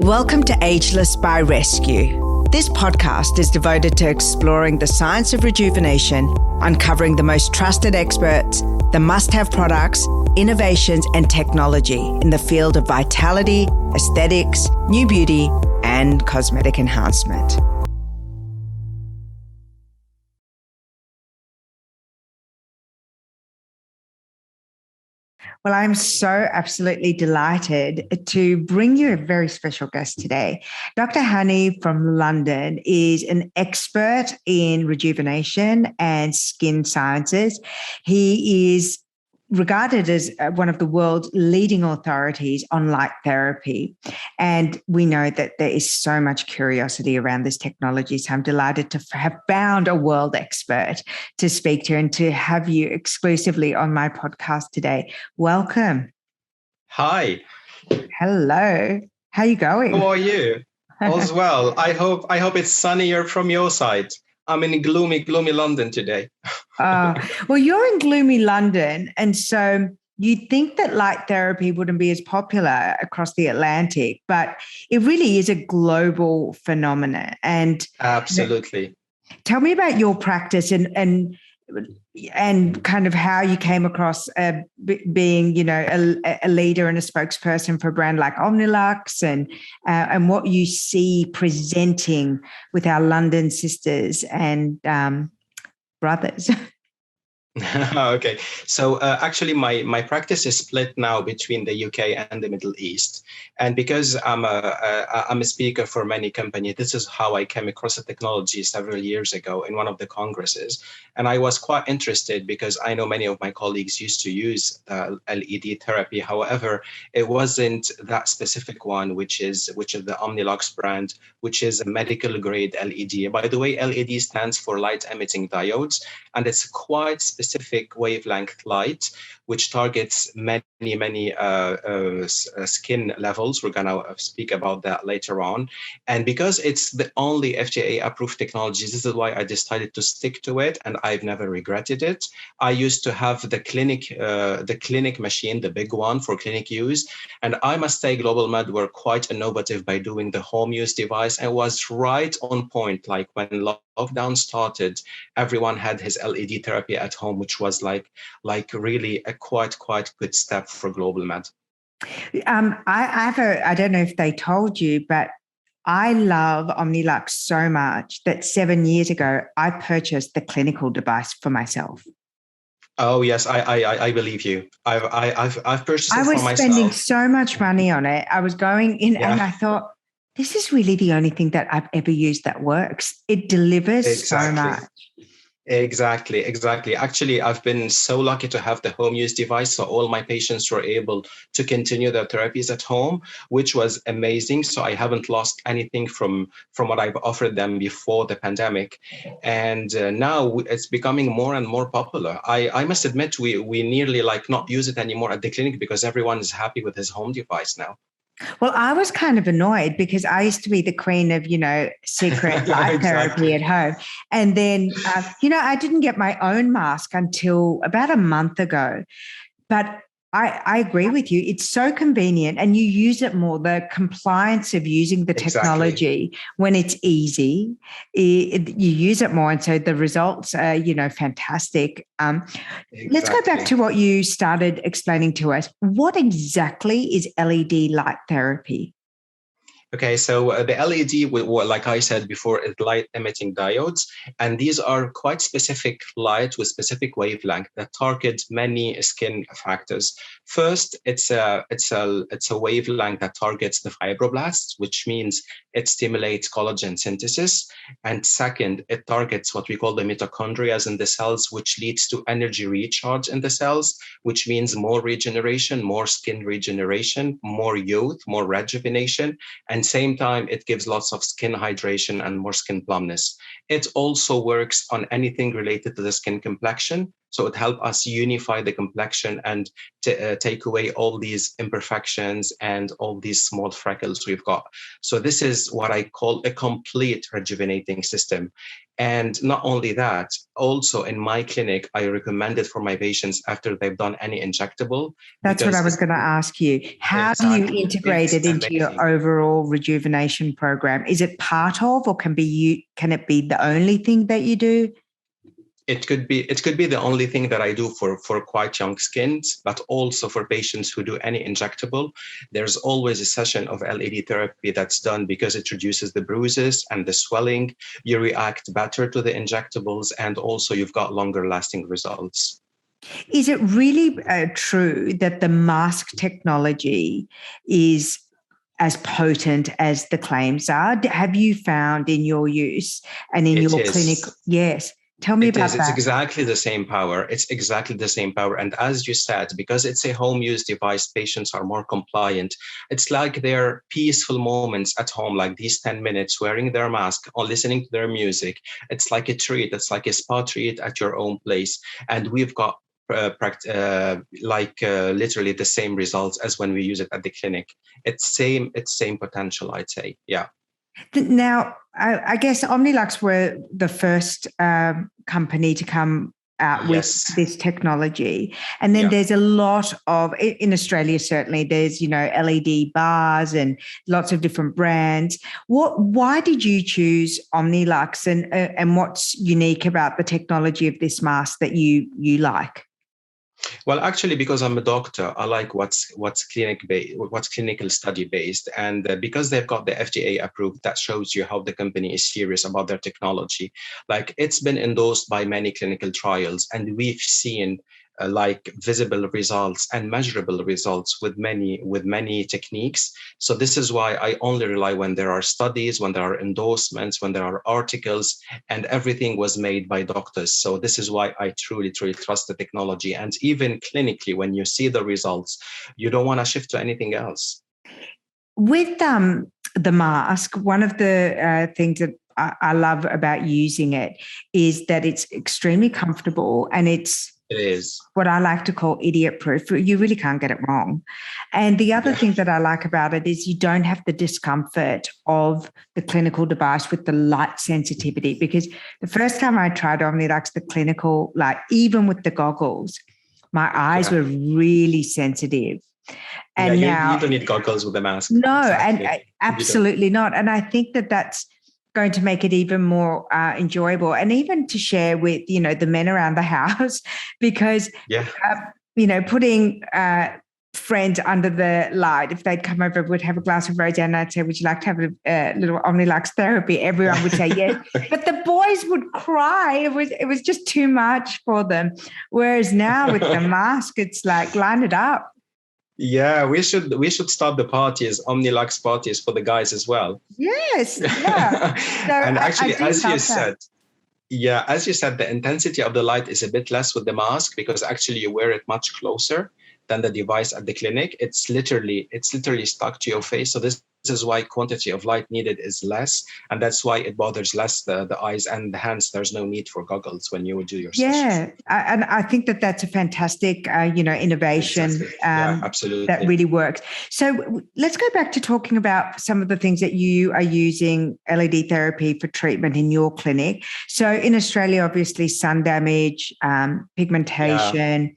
Welcome to Ageless by Rescu. This podcast is devoted to exploring the science of rejuvenation, uncovering the most trusted experts, the must-have products, innovations, and technology in the field of vitality, aesthetics, new beauty, and cosmetic enhancement. Well, I'm so absolutely delighted to bring you a very special guest today. Dr. Hany from London is an expert in rejuvenation and skin sciences. He is regarded as one of the world's leading authorities on light therapy. And we know that there is so much curiosity around this technology. So I'm delighted to have found a world expert to speak to and to have you exclusively on my podcast today. Welcome. Hi. Hello. How are you going? How are you? All's well. I hope it's sunnier from your side. I'm in gloomy London today. Well, you're in gloomy London, and so you'd think that light therapy wouldn't be as popular across the Atlantic, but it really is a global phenomenon. And absolutely. Tell me about your practice and kind of how you came across being, a leader and a spokesperson for a brand like Omnilux, and what you see presenting with our London sisters and brothers. Okay. So actually, my practice is split now between the UK and the Middle East. And because I'm a speaker for many companies, this is how I came across the technology several years ago in one of the congresses. And I was quite interested because I know many of my colleagues used to use LED therapy. However, it wasn't that specific one, which is the Omnilux brand, which is a medical grade LED. By the way, LED stands for light emitting diodes, and it's quite specific wavelength light, which targets many skin levels. We're going to speak about that later on. And because it's the only FDA approved technology, this is why I decided to stick to it, and I've never regretted it. I used to have the clinic machine, the big one for clinic use. And I must say Global Med were quite innovative by doing the home use device, and was right on point. Like when lockdown started, everyone had his LED therapy at home, which was like really a quite good step for Global Med. I don't know if they told you, but I love Omnilux so much that 7 years ago, I purchased the clinical device for myself. Oh yes, I believe you. I've purchased it for myself. I was spending so much money on it. I was going in and I thought, this is really the only thing that I've ever used that works. It delivers so much. Exactly. Actually, I've been so lucky to have the home use device. So all my patients were able to continue their therapies at home, which was amazing. So I haven't lost anything from what I've offered them before the pandemic. And now it's becoming more and more popular. I must admit, we nearly not use it anymore at the clinic because everyone is happy with his home device now. Well, I was kind of annoyed because I used to be the queen of, secret light therapy at home. And then, I didn't get my own mask until about a month ago. But I agree with you. It's so convenient and you use it more. The compliance of using the technology when it's easy, you use it more. And so the results are, fantastic. Let's go back to what you started explaining to us. What exactly is LED light therapy? Okay, so the LED, like I said before, is light emitting diodes, and these are quite specific light with specific wavelength that target many skin factors. First, it's a wavelength that targets the fibroblasts, which means it stimulates collagen synthesis. And second, it targets what we call the mitochondria in the cells, which leads to energy recharge in the cells, which means more regeneration, more skin regeneration, more youth, more rejuvenation, and same time, it gives lots of skin hydration and more skin plumpness. It also works on anything related to the skin complexion, So it helps us unify the complexion and take away all these imperfections and all these small freckles we've got. So this is what I call a complete rejuvenating system. And not only that, also in my clinic, I recommend it for my patients after they've done any injectable. That's what I was going to ask you. How do you integrate it into your overall rejuvenation program? Is it part of, or can it be the only thing that you do? It could be the only thing that I do for quite young skins, but also for patients who do any injectable. There's always a session of LED therapy that's done because it reduces the bruises and the swelling. You react better to the injectables, and also you've got longer lasting results. Is it really true that the mask technology is as potent as the claims are? Have you found in your use and in your clinic? Yes. Tell me about that. It's exactly the same power. It's exactly the same power. And as you said, because it's a home use device, patients are more compliant. It's like their peaceful moments at home, like these 10 minutes wearing their mask or listening to their music. It's like a treat. It's like a spa treat at your own place. And we've got literally the same results as when we use it at the clinic. It's same potential, I'd say. Yeah. Now, I guess Omnilux were the first company to come out with this technology. And then there's a lot of, in Australia, certainly, there's, LED bars and lots of different brands. Why did you choose Omnilux, and what's unique about the technology of this mask that you like? Well, actually, because I'm a doctor, I like what's clinical study based, and because they've got the FDA approved, that shows you how the company is serious about their technology. Like, it's been endorsed by many clinical trials, and we've seen visible results and measurable results with many techniques. So this is why I only rely when there are studies, when there are endorsements, when there are articles, and everything was made by doctors. So this is why I truly trust the technology. And even clinically, when you see the results, you don't want to shift to anything else. With the mask, one of the things that I love about using it is that it's extremely comfortable, and it is what I like to call idiot-proof. You really can't get it wrong. And the other thing that I like about it is you don't have the discomfort of the clinical device with the light sensitivity, because the first time I tried Omnilux, the clinical, even with the goggles, my eyes were really sensitive. And now you don't need goggles with the mask. No, exactly. And absolutely not. And I think that that's going to make it even more enjoyable, and even to share with, the men around the house, because, putting friends under the light, if they'd come over, would have a glass of rosé, and I'd say, would you like to have a little Omnilux therapy? Everyone would say yes, but the boys would cry. It was just too much for them. Whereas now with the mask, it's like, line it up. Yeah, we should start the parties, Omnilux parties for the guys as well. Yes, yeah. So and actually, as you said, the intensity of the light is a bit less with the mask, because actually you wear it much closer than the device at the clinic. It's literally stuck to your face. So this is why quantity of light needed is less, and that's why it bothers less the eyes, and hence there's no need for goggles when you do your sessions. And I think that that's a fantastic innovation. Exactly. Absolutely, that really works. So let's go back to talking about some of the things that you are using LED therapy for treatment in your clinic. So in Australia, obviously, sun damage, pigmentation,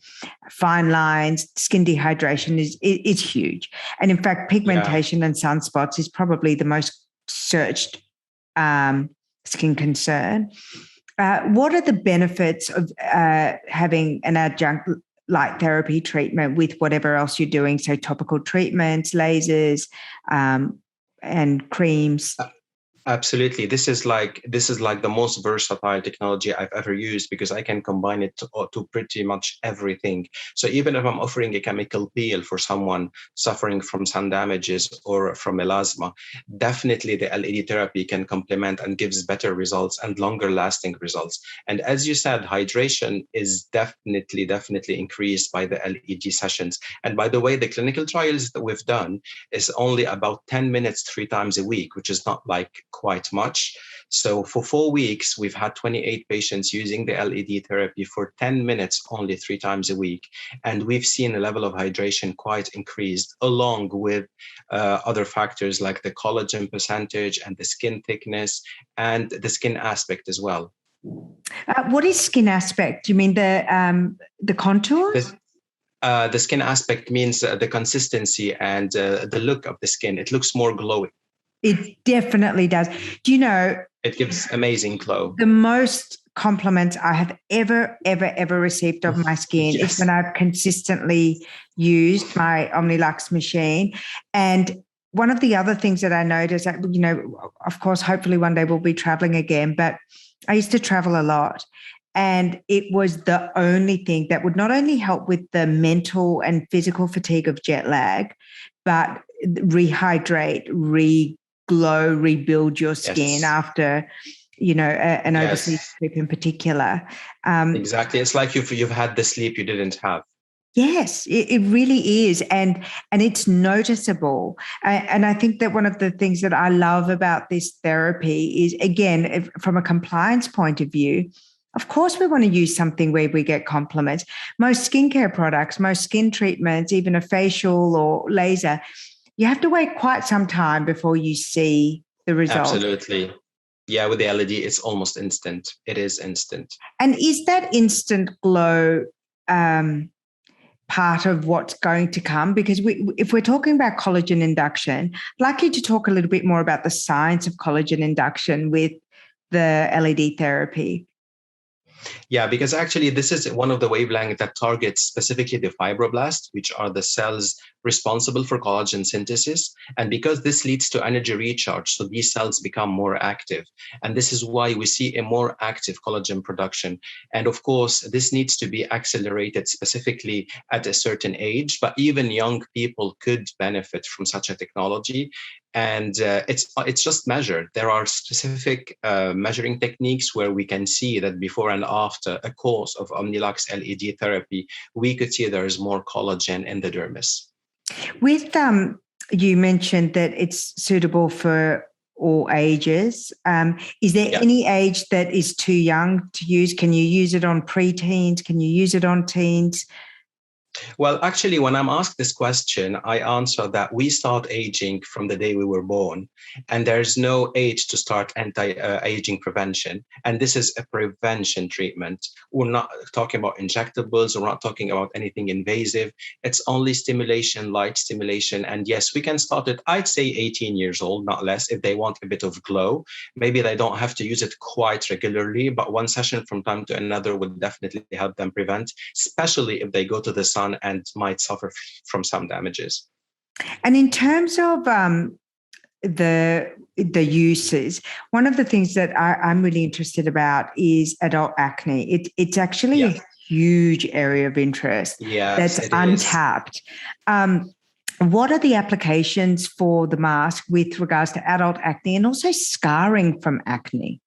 fine lines, skin dehydration is huge. And in fact, pigmentation and sunspots is probably the most searched skin concern. What are the benefits of having an adjunct light therapy treatment with whatever else you're doing? So topical treatments, lasers, and creams. Absolutely. This is like the most versatile technology I've ever used, because I can combine it to pretty much everything. So even if I'm offering a chemical peel for someone suffering from sun damages or from melasma, definitely the LED therapy can complement and gives better results and longer lasting results. And as you said, hydration is definitely increased by the LED sessions. And by the way, the clinical trials that we've done is only about 10 minutes 3 times a week, which is not like quite much. So for 4 weeks, we've had 28 patients using the LED therapy for 10 minutes only 3 times a week. And we've seen the level of hydration quite increased, along with other factors like the collagen percentage and the skin thickness and the skin aspect as well. What is skin aspect? You mean the contours? The skin aspect means the consistency and the look of the skin. It looks more glowing. It definitely does. Do you know? It gives amazing glow. The most compliments I have ever received of my skin Yes. is when I've consistently used my Omnilux machine. And one of the other things that I noticed, you know, of course, hopefully one day we'll be traveling again, but I used to travel a lot. And it was the only thing that would not only help with the mental and physical fatigue of jet lag, but rehydrate, glow, rebuild your skin after, you know, an overseas trip in particular. Exactly. It's like you've had the sleep you didn't have. Yes, it really is. And it's noticeable. And I think that one of the things that I love about this therapy is, again, from a compliance point of view, of course, we want to use something where we get compliments. Most skincare products, most skin treatments, even a facial or laser, you have to wait quite some time before you see the results. Absolutely. Yeah, with the LED, it's almost instant. It is instant. And is that instant glow part of what's going to come? Because if we're talking about collagen induction, I'd like you to talk a little bit more about the science of collagen induction with the LED therapy. Yeah, because actually this is one of the wavelengths that targets specifically the fibroblasts, which are the cells responsible for collagen synthesis. And because this leads to energy recharge, so these cells become more active. And this is why we see a more active collagen production. And of course, this needs to be accelerated specifically at a certain age, but even young people could benefit from such a technology. And it's just measured. There are specific measuring techniques where we can see that before and after a course of Omnilux LED therapy, we could see there is more collagen in the dermis. With you mentioned that it's suitable for all ages. Is there any age that is too young to use? Can you use it on preteens? Can you use it on teens? Well, actually, when I'm asked this question, I answer that we start aging from the day we were born, and there's no age to start anti-aging prevention. And this is a prevention treatment. We're not talking about injectables. We're not talking about anything invasive. It's only stimulation, light stimulation. And yes, we can start it, I'd say 18 years old, not less, if they want a bit of glow. Maybe they don't have to use it quite regularly, but one session from time to another would definitely help them prevent, especially if they go to the sun and might suffer from some damages. And in terms of the uses, one of the things that I'm really interested about is adult acne. It's actually a huge area of interest that's untapped. What are the applications for the mask with regards to adult acne and also scarring from acne?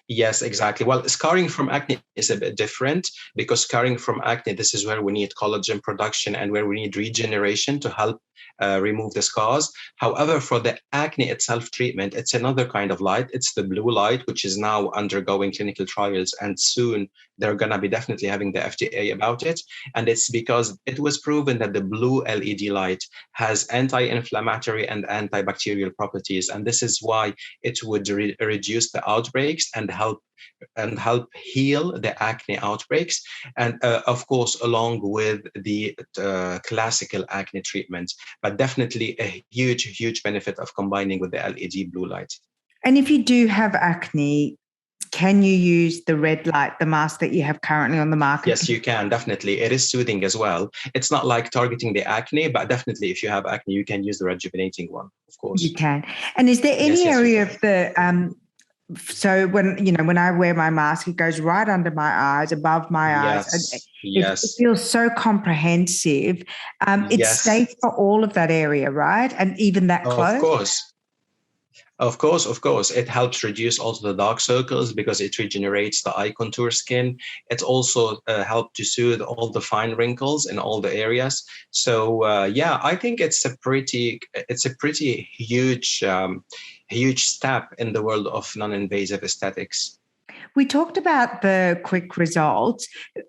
Yes, exactly. Well, scarring from acne is a bit different because scarring from acne, this is where we need collagen production and where we need regeneration to help remove the scars. However, for the acne itself treatment, it's another kind of light. It's the blue light, which is now undergoing clinical trials, and soon they're going to be definitely having the FDA about it. And it's because it was proven that the blue LED light has anti-inflammatory and antibacterial properties. And this is why it would reduce the outbreaks and help heal the acne outbreaks, and of course along with the classical acne treatment, but definitely a huge benefit of combining with the LED blue light. And if you do have acne, can you use the red light, the mask that you have currently on the market? Yes, you can, definitely. It is soothing as well. It's not like targeting the acne, but definitely if you have acne, you can use the rejuvenating one, of course. You can. And is there any area of the so when I wear my mask, it goes right under my eyes, above my eyes. It feels so comprehensive. It's safe for all of that area, right? And even that close? Of course. Of course, of course. It helps reduce also the dark circles because it regenerates the eye contour skin. It also helps to soothe all the fine wrinkles in all the areas. So yeah, I think it's a pretty huge step in the world of non-invasive aesthetics. We talked about the quick results.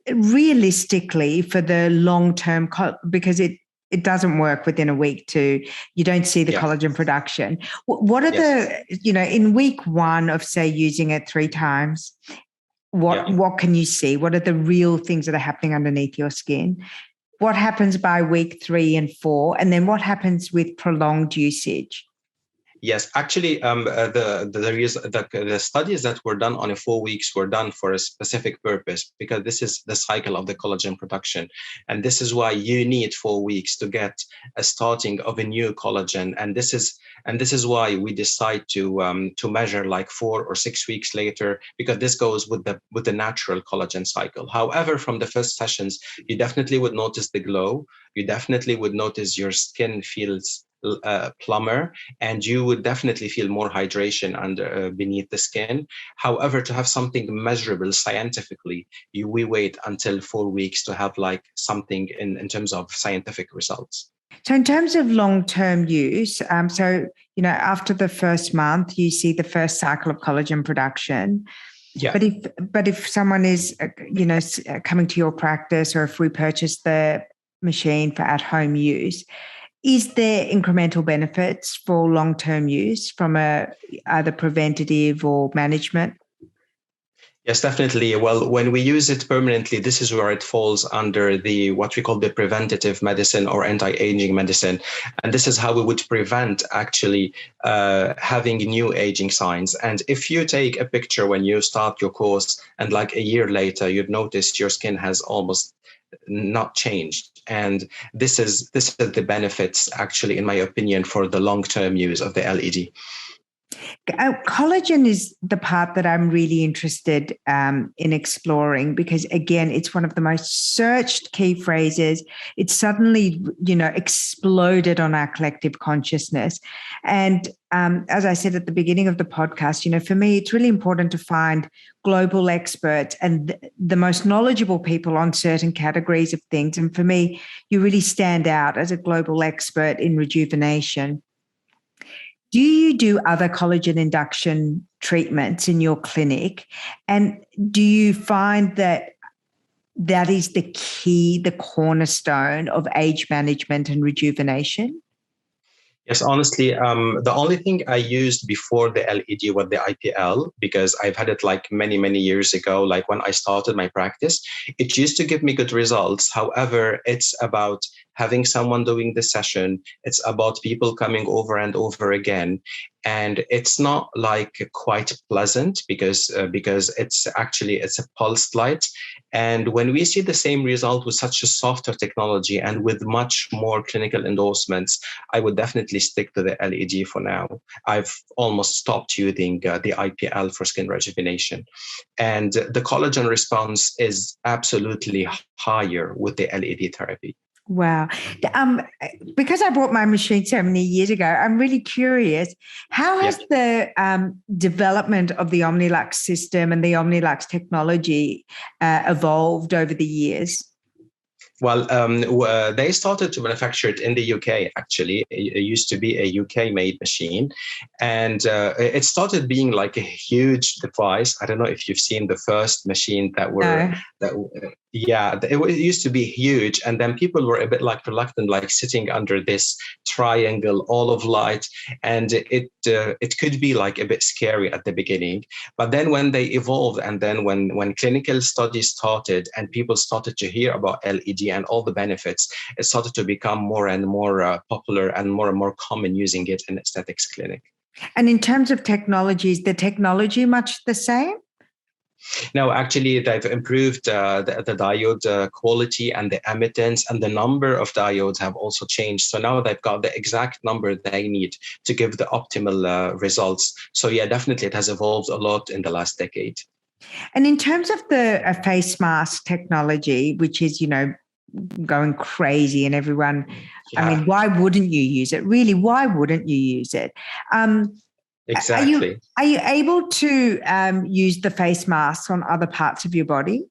Realistically, for the long term, because it doesn't work within a week you don't see the collagen production. What are in week one of, say, using it 3 times, what can you see? What are the real things that are happening underneath your skin? What happens by week 3 and 4? And then what happens with prolonged usage? Yes, actually, the studies that were done on 4 weeks were done for a specific purpose, because this is the cycle of the collagen production, and this is why you need 4 weeks to get a starting of a new collagen, and this is why we decide to measure like 4 or 6 weeks later, because this goes with the natural collagen cycle. However, from the first sessions, you definitely would notice the glow. You definitely would notice your skin feels plumber, and you would definitely feel more hydration under beneath the skin. However, to have something measurable scientifically, we wait until 4 weeks to have like something in terms of scientific results. So in terms of long-term use, after the first month, you see the first cycle of collagen production. Yeah. But if someone is, coming to your practice, or if we purchase the machine for at-home use, is there incremental benefits for long-term use from either preventative or management? Yes, definitely. Well, when we use it permanently, this is where it falls under what we call the preventative medicine or anti-aging medicine. And this is how we would prevent actually having new aging signs. And if you take a picture when you start your course and like a year later, you'd notice your skin has almost not changed. And this is the benefits, actually, in my opinion, for the long-term use of the LED. Collagen is the part that I'm really interested in exploring, because again, it's one of the most searched key phrases. It's suddenly, exploded on our collective consciousness. And as I said at the beginning of the podcast, for me, it's really important to find global experts and the most knowledgeable people on certain categories of things. And for me, you really stand out as a global expert in rejuvenation. Do you do other collagen induction treatments in your clinic? And do you find that is the key, the cornerstone of age management and rejuvenation? Yes, honestly, the only thing I used before the LED was the IPL, because I've had it like many, many years ago. Like when I started my practice, it used to give me good results. However, it's about having someone doing the session. It's about people coming over and over again. And it's not like quite pleasant because it's a pulsed light. And when we see the same result with such a softer technology and with much more clinical endorsements, I would definitely stick to the LED for now. I've almost stopped using the IPL for skin rejuvenation. And the collagen response is absolutely higher with the LED therapy. Wow. Because I bought my machine so many years ago, I'm really curious, how has the development of the Omnilux system and the Omnilux technology evolved over the years? Well, they started to manufacture it in the UK, actually. It used to be a UK-made machine. And it started being like a huge device. I don't know if you've seen the first machine it used to be huge. And then people were a bit like reluctant, like sitting under this triangle, all of light. And it could be like a bit scary at the beginning. But then when they evolved, and then when clinical studies started and people started to hear about LED and all the benefits, it started to become more and more popular and more common using it in aesthetics clinic. And in terms of technology, is the technology much the same? No, actually, they've improved the diode quality and the emittance, and the number of diodes have also changed. So now they've got the exact number they need to give the optimal results. So yeah, definitely it has evolved a lot in the last decade. And in terms of the face mask technology, which is, going crazy, and everyone, I mean, why wouldn't you use it? Really, why wouldn't you use it? Exactly. Are you able to use the face masks on other parts of your body?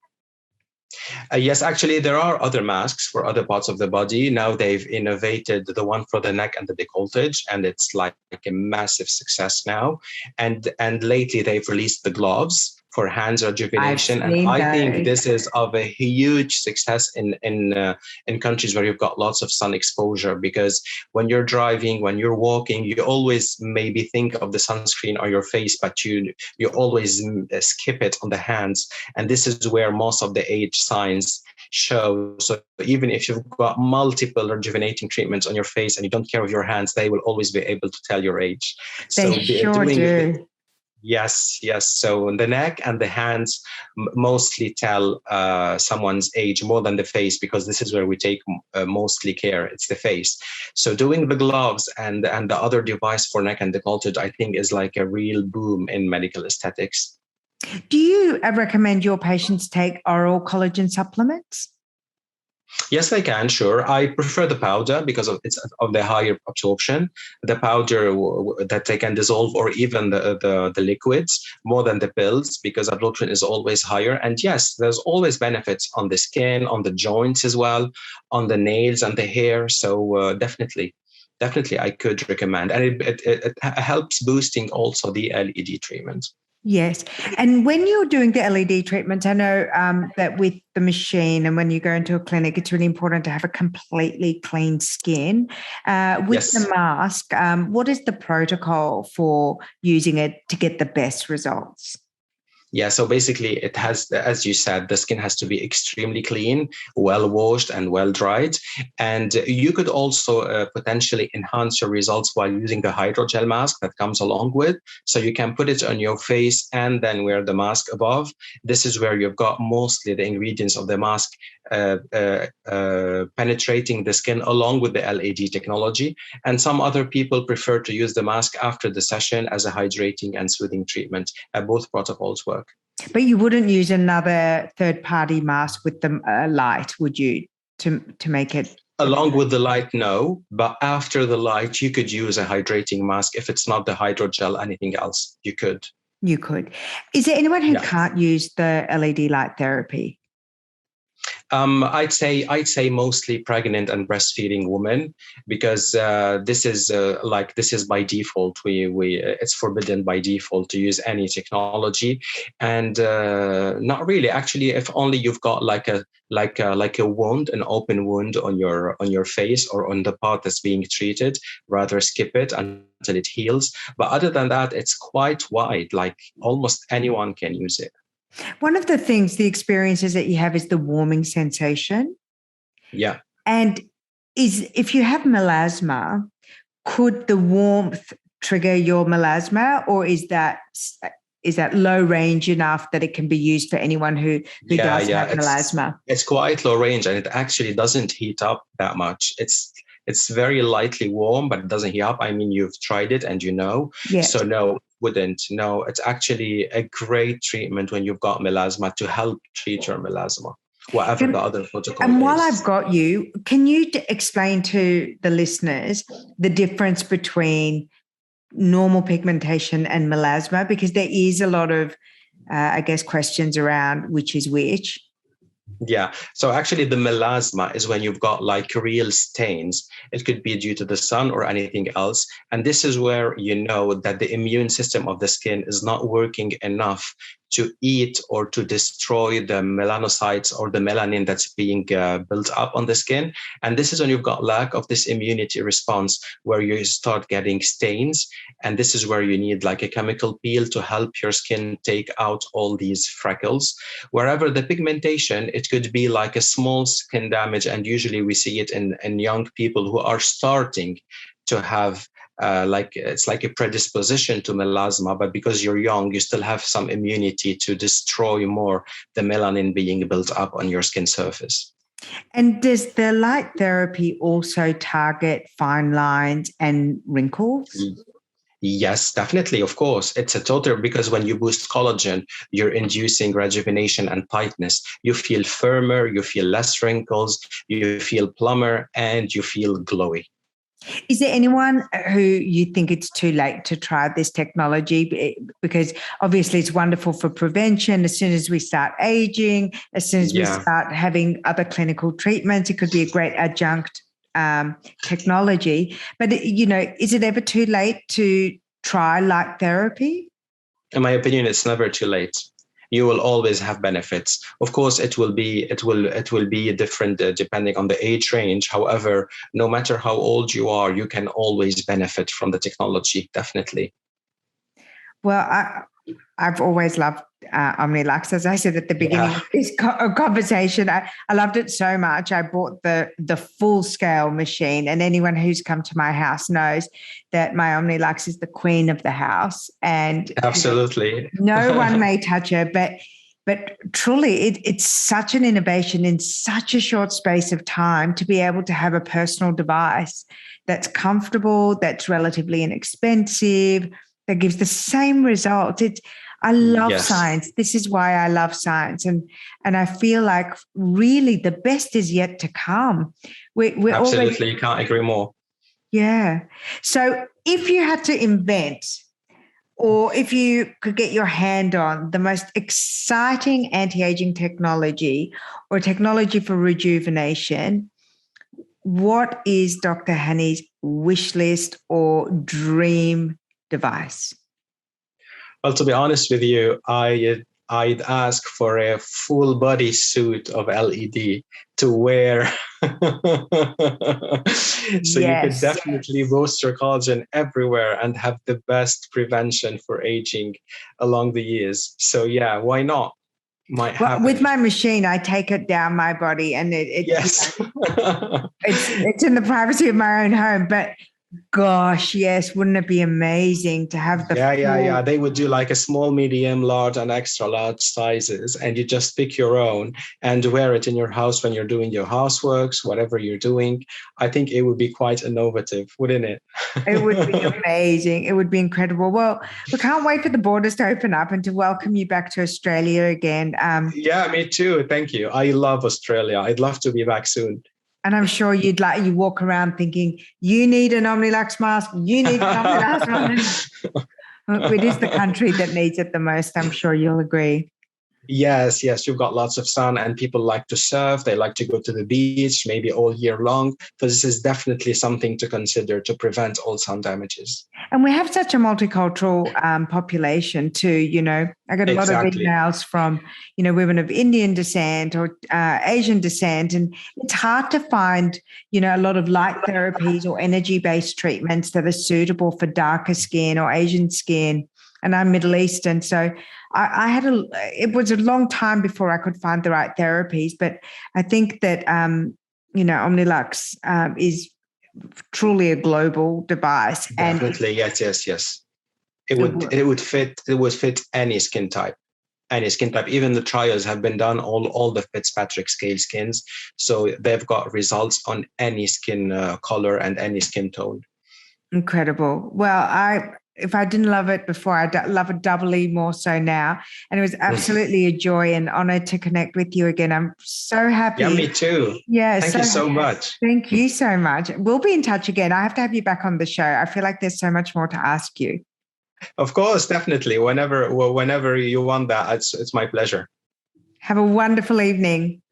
Yes, actually, there are other masks for other parts of the body. Now they've innovated the one for the neck and the décolletage, and it's like a massive success now. And lately they've released the gloves for hands I've rejuvenation, and seen I think those. this is of a huge success in countries where you've got lots of sun exposure. Because when you're driving, when you're walking, you always maybe think of the sunscreen on your face, but you always skip it on the hands, and this is where most of the age signs show. So even if you've got multiple rejuvenating treatments on your face and you don't care of your hands, they will always be able to tell your age. They So sure doing do. Yes, yes. So the neck and the hands mostly tell someone's age more than the face, because this is where we take mostly care. It's the face. So doing the gloves and the other device for neck and décolletage, I think, is like a real boom in medical aesthetics. Do you recommend your patients take oral collagen supplements? Yes, they can, sure. I prefer the powder because of the higher absorption. The powder that they can dissolve, or even the liquids, more than the pills, because absorption is always higher. And yes, there's always benefits on the skin, on the joints as well, on the nails and the hair. So definitely, I could recommend. And it helps boosting also the LED treatment. Yes. And when you're doing the LED treatments, I know that with the machine and when you go into a clinic, it's really important to have a completely clean skin. With Yes. the mask, what is the protocol for using it to get the best results? Yeah, so basically it has, as you said, the skin has to be extremely clean, well washed and well dried. And you could also potentially enhance your results while using the hydrogel mask that comes along with. So you can put it on your face and then wear the mask above. This is where you've got mostly the ingredients of the mask penetrating the skin along with the LED technology. And some other people prefer to use the mask after the session as a hydrating and soothing treatment. Both protocols work. But you wouldn't use another third-party mask with the light, would you, to make it? Along with the light, no. But after the light, you could use a hydrating mask. If it's not the hydrogel, anything else, you could. You could. Is there anyone who can't use the LED light therapy? I'd say mostly pregnant and breastfeeding women, because this is by default. It's forbidden by default to use any technology, and not really. Actually, if only you've got like a wound, an open wound on your face or on the part that's being treated, rather skip it until it heals. But other than that, it's quite wide. Like almost anyone can use it. One of the experiences that you have is the warming sensation. Yeah. And if you have melasma, could the warmth trigger your melasma, or is that low range enough that it can be used for anyone who does have melasma? It's quite low range, and it actually doesn't heat up that much. It's very lightly warm, but it doesn't heat up. I mean, you've tried it and you know. Yeah. So no, wouldn't. No, it's actually a great treatment when you've got melasma to help treat your melasma, whatever the other protocol and is. While I've got you, can you explain to the listeners the difference between normal pigmentation and melasma? Because there is a lot of, questions around which is which. Yeah. So actually the melasma is when you've got like real stains. It could be due to the sun or anything else. And this is where you know that the immune system of the skin is not working enough to eat or to destroy the melanocytes or the melanin that's being built up on the skin. And this is when you've got lack of this immunity response, where you start getting stains. And this is where you need like a chemical peel to help your skin take out all these freckles. Wherever the pigmentation, it could be like a small skin damage. And usually we see it in young people who are starting to have it's like a predisposition to melasma, but because you're young, you still have some immunity to destroy more the melanin being built up on your skin surface. And does the light therapy also target fine lines and wrinkles? Yes, definitely. Of course, it's a total, because when you boost collagen, you're inducing rejuvenation and tightness. You feel firmer, you feel less wrinkles, you feel plumper, and you feel glowy. Is there anyone who you think it's too late to try this technology? Because obviously it's wonderful for prevention. As soon as we start aging, as soon as we start having other clinical treatments, it could be a great adjunct technology. But, is it ever too late to try light therapy? In my opinion, it's never too late. You will always have benefits. Of course, it will be different depending on the age range. However, no matter how old you are, you can always benefit from the technology. Definitely. Well, I've always loved Omnilux. As I said at the beginning of this conversation, I loved it so much. I bought the full scale machine, and anyone who's come to my house knows that my Omnilux is the queen of the house. And absolutely, no one may touch her, but truly, it's such an innovation in such a short space of time to be able to have a personal device that's comfortable, that's relatively inexpensive, that gives the same result. I love science. This is why I love science. And I feel like really the best is yet to come. We're absolutely, you can't agree more. Yeah. So if you had to invent, or if you could get your hand on the most exciting anti-aging technology or technology for rejuvenation, what is Dr. Hany's wish list or dream device? Well, to be honest with you, I'd ask for a full body suit of LED to wear. So you could definitely boost your collagen everywhere and have the best prevention for aging along the years. So yeah, why not? Might happen. With my machine, I take it down my body, and it's in the privacy of my own home. But gosh, yes, wouldn't it be amazing to have the yeah. They would do like a small, medium, large, and extra large sizes, and you just pick your own and wear it in your house when you're doing your houseworks, whatever you're doing. I think it would be quite innovative, wouldn't it? It would be amazing. It would be incredible. Well, we can't wait for the borders to open up and to welcome you back to Australia again. Yeah, me too. Thank you. I love Australia. I'd love to be back soon. And I'm sure you walk around thinking, you need an Omnilux mask, you need an Omnilux mask. It is the country that needs it the most. I'm sure you'll agree. Yes, you've got lots of sun, and people like to surf. They like to go to the beach, maybe all year long. So this is definitely something to consider to prevent all sun damages. And we have such a multicultural population too. I get a lot of emails from, women of Indian descent or Asian descent. And it's hard to find, a lot of light therapies or energy-based treatments that are suitable for darker skin or Asian skin. And I'm Middle Eastern. So it was a long time before I could find the right therapies. But I think that, Omnilux is truly a global device. Definitely, and yes. It would fit any skin type. Even the trials have been done all the Fitzpatrick scale skins, so they've got results on any skin color and any skin tone. Incredible. Well, if I didn't love it before, I love it doubly more so now. And it was absolutely a joy and honor to connect with you again. I'm so happy. Yeah, me too. Yeah. Thank you so much. Thank you so much. We'll be in touch again. I have to have you back on the show. I feel like there's so much more to ask you. Of course, definitely. Whenever you want that, it's my pleasure. Have a wonderful evening.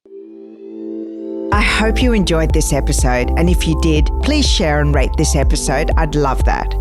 I hope you enjoyed this episode. And if you did, please share and rate this episode. I'd love that.